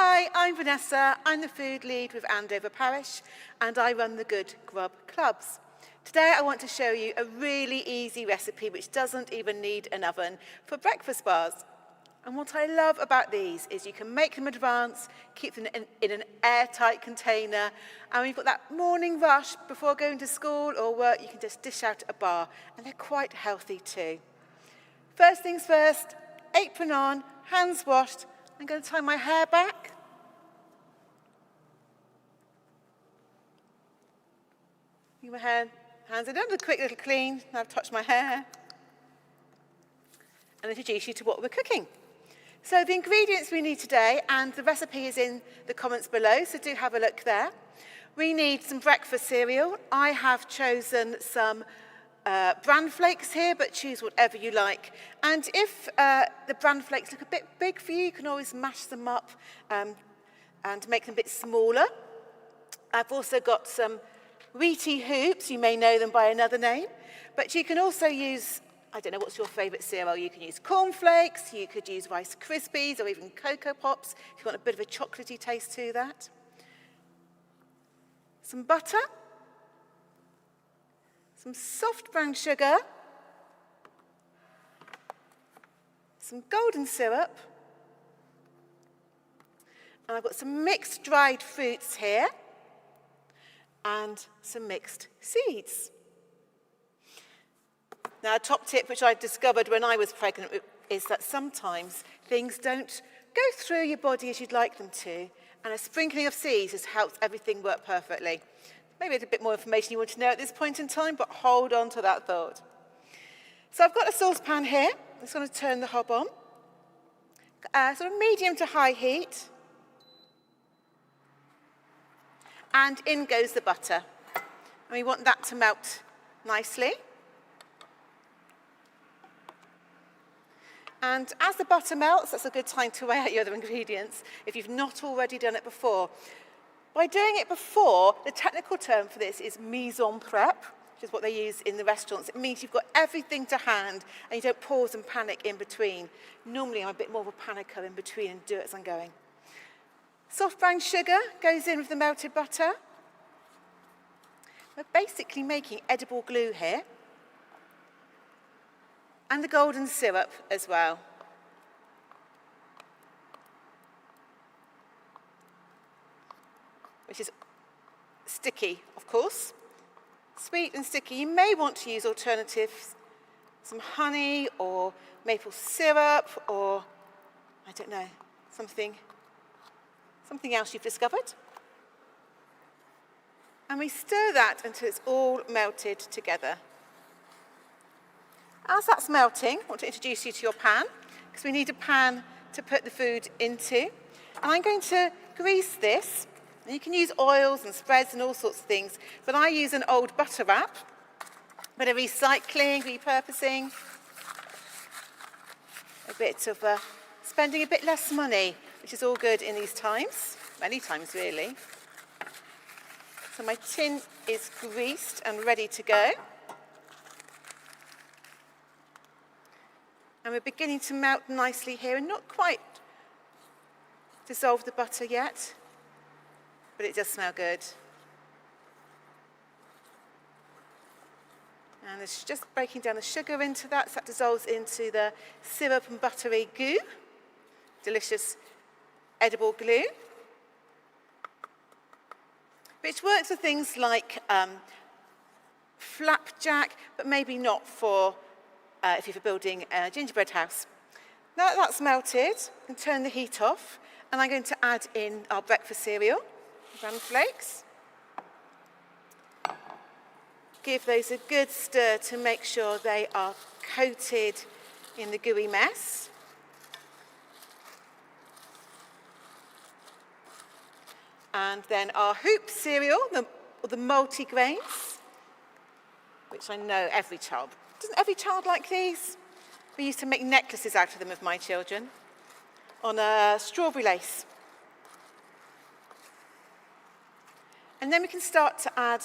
Hi, I'm Vanessa. I'm the food lead with Andover Parish and I run the Good Grub Clubs. Today I want to show you a really easy recipe which doesn't even need an oven for breakfast bars. And what I love about these is you can make them in advance, keep them in an airtight container, and when you've got that morning rush before going to school or work, you can just dish out a bar, and they're quite healthy too. First things first, apron on, hands washed. I'm going to tie my hair back. My hands are done, a quick little clean. Now I've touched my hair. And introduce you to what we're cooking. So the ingredients we need today, and the recipe is in the comments below, so do have a look there. We need some breakfast cereal. I have chosen some bran flakes here, but choose whatever you like. And if the bran flakes look a bit big for you, you can always mash them up and make them a bit smaller. I've also got some wheaty hoops. You may know them by another name, but you can also use, I don't know, what's your favourite cereal? You can use cornflakes, you could use Rice Krispies, or even Cocoa Pops if you want a bit of a chocolatey taste to that. Some butter, some soft brown sugar, some golden syrup, and I've got some mixed dried fruits here, and some mixed seeds. Now, a top tip which I discovered when I was pregnant is that sometimes things don't go through your body as you'd like them to, and a sprinkling of seeds just helps everything work perfectly. Maybe it's a bit more information you want to know at this point in time, but hold on to that thought. So I've got a saucepan here. I'm just going to turn the hob on. Sort of medium to high heat. And in goes the butter. And we want that to melt nicely. And as the butter melts, that's a good time to weigh out your other ingredients if you've not already done it before. By doing it before, the technical term for this is mise en prep, which is what they use in the restaurants. It means you've got everything to hand and you don't pause and panic in between. Normally I'm a bit more of a panicker in between and do it as I'm going. Soft brown sugar goes in with the melted butter. We're basically making edible glue here. And the golden syrup as well. Which is sticky, of course. Sweet and sticky. You may want to use alternatives, some honey or maple syrup or, I don't know, something else you've discovered. And we stir that until it's all melted together. As that's melting, I want to introduce you to your pan, because we need a pan to put the food into. And I'm going to grease this. And you can use oils and spreads and all sorts of things, but I use an old butter wrap, bit of recycling, repurposing, a bit of spending a bit less money, which is all good in these times, many times really. So my tin is greased and ready to go. And we're beginning to melt nicely here, and not quite dissolve the butter yet, but it does smell good. And it's just breaking down the sugar into that, so that dissolves into the syrup and buttery goo, delicious edible glue, which works for things like flapjack, but maybe not for if you're building a gingerbread house. Now that that's melted, you can turn the heat off, and I'm going to add in our breakfast cereal, bran flakes. Give those a good stir to make sure they are coated in the gooey mess. And then our hoop cereal, the multi-grains, which I know every child. Doesn't every child like these? We used to make necklaces out of them with my children on a strawberry lace. And then we can start to add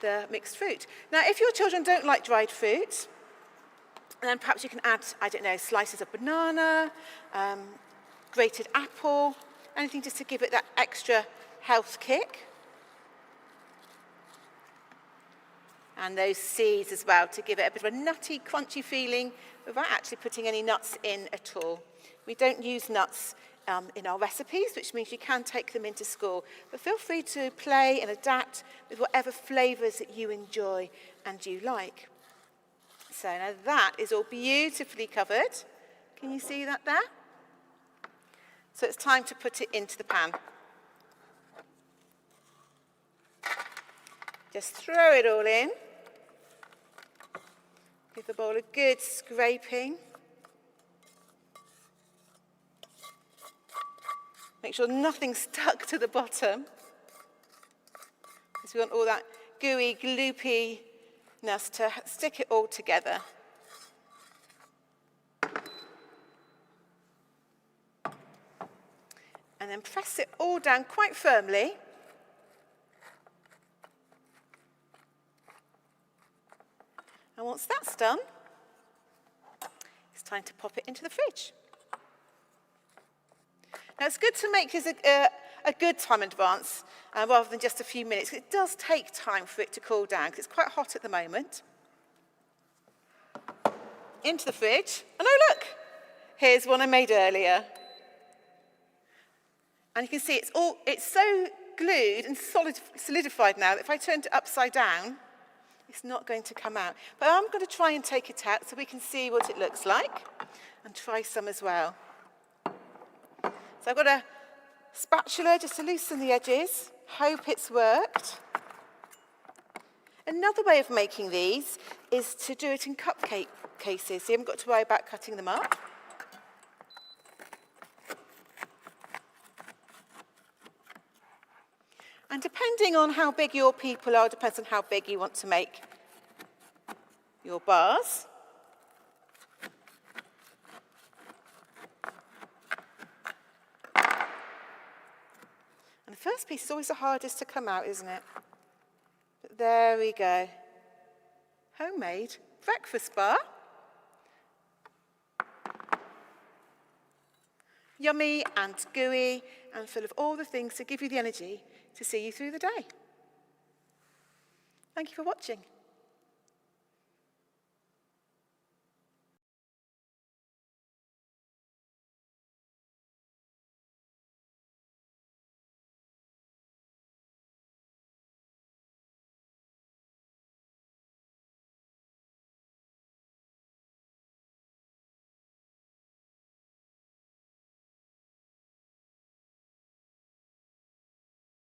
the mixed fruit. Now, if your children don't like dried fruit, then perhaps you can add, I don't know, slices of banana, grated apple, anything just to give it that extra health kick. And those seeds as well to give it a bit of a nutty, crunchy feeling without actually putting any nuts in at all. We don't use nuts in our recipes, which means you can take them into school. But feel free to play and adapt with whatever flavours that you enjoy and you like. So now that is all beautifully covered. Can you see that there? So it's time to put it into the pan. Just throw it all in. Give the bowl a good scraping. Make sure nothing's stuck to the bottom, because we want all that gooey, gloopiness to stick it all together. And then press it all down quite firmly. And once that's done, it's time to pop it into the fridge. Now, it's good to make this a good time in advance rather than just a few minutes. It does take time for it to cool down because it's quite hot at the moment. Into the fridge. And oh, look, here's one I made earlier. And you can see it's so glued and solidified now that if I turned it upside down, it's not going to come out. But I'm going to try and take it out so we can see what it looks like and try some as well. So I've got a spatula just to loosen the edges. Hope it's worked. Another way of making these is to do it in cupcake cases. So you haven't got to worry about cutting them up. And depending on how big your people are, depends on how big you want to make your bars. And the first piece is always the hardest to come out, isn't it? But there we go. Homemade breakfast bar. Yummy and gooey and full of all the things to give you the energy to see you through the day. Thank you for watching.